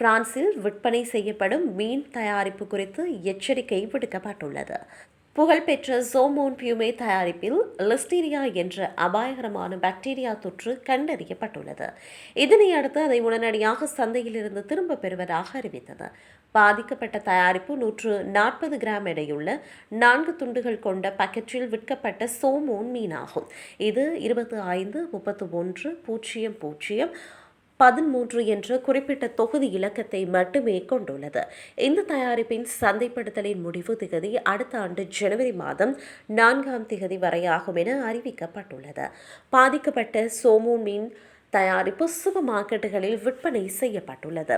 பிரான்சில் விற்பனை செய்யப்படும் மீன் தயாரிப்பு குறித்து எச்சரிக்கை விடுக்கப்பட்டுள்ளது. புகழ்பெற்ற சோமோன் பியூமே தயாரிப்பில் லிஸ்டீரியா என்ற அபாயகரமான பாக்டீரியா தொற்று கண்டறியப்பட்டுள்ளது. இதனை அடுத்து அதை உடனடியாக சந்தையில் இருந்து திரும்ப பெறுவதாக அறிவித்தது. பாதிக்கப்பட்ட தயாரிப்பு 140 கிராம் எடையுள்ள 4 துண்டுகள் கொண்ட பாக்கெட்டில் விற்கப்பட்ட சோமோன் மீனாகும். இது 25-31-00-13 என்ற குறிப்பிட்ட தொகுதி இலக்கத்தை மட்டுமே கொண்டுள்ளது. இந்த தயாரிப்பின் சந்தைப்படுத்தலின் முடிவு திகதி அடுத்த ஆண்டு ஜனவரி மாதம் 4ஆம் திகதி வரையாகும் என அறிவிக்கப்பட்டுள்ளது. பாதிக்கப்பட்ட சோமோன் மீன் தயாரிப்பு சூப்பர் மார்க்கெட்டுகளில் விற்பனை செய்யப்பட்டுள்ளது.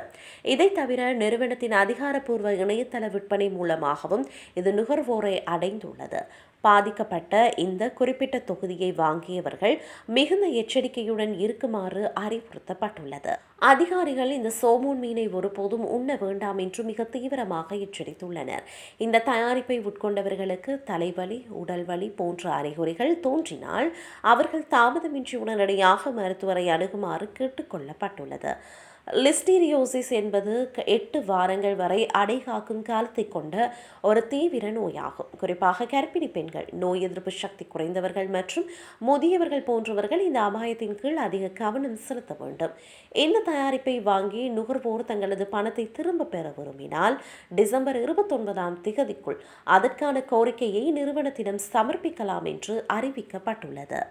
இதை தவிர நிறுவனத்தின் அதிகாரப்பூர்வ இணையதள விற்பனை மூலமாகவும் இது நுகர்வோரை அடைந்துள்ளது. பாதிக்கப்பட்ட இந்த குறிப்பிட்ட தொகுதியை வாங்கியவர்கள் மிகுந்த எச்சரிக்கையுடன் இருக்குமாறு அறிவுறுத்தப்பட்டுள்ளது. அதிகாரிகள் இந்த சோமோன் மீனை ஒருபோதும் உண்ண வேண்டாம் என்று மிக தீவிரமாக எச்சரித்துள்ளனர். இந்த தயாரிப்பை உட்கொண்டவர்களுக்கு தலைவலி, உடல்வலி போன்ற அறிகுறிகள் தோன்றினால் அவர்கள் தாமதமின்றி உடனடியாக மருத்துவரை அணுகுமாறு கேட்டுக் கொள்ளப்பட்டுள்ளது. லிஸ்டீரியோசிஸ் என்பது 8 வாரங்கள் வரை அடைகாக்கும் காலத்தை கொண்ட ஒரு தீவிர நோயாகும். குறிப்பாக கர்ப்பிணி பெண்கள், நோய் எதிர்ப்பு சக்தி குறைந்தவர்கள் மற்றும் முதியவர்கள் போன்றவர்கள் இந்த அபாயத்தின் கீழ் அதிக கவனம் செலுத்த வேண்டும். இந்த தயாரிப்பை வாங்கி நுகர்வோர் தங்களது பணத்தை திரும்ப பெற விரும்பினால் டிசம்பர் 29ஆம் திகதிக்குள் அதற்கான கோரிக்கையை நிறுவனத்திடம் சமர்ப்பிக்கலாம் என்று அறிவிக்கப்பட்டுள்ளது.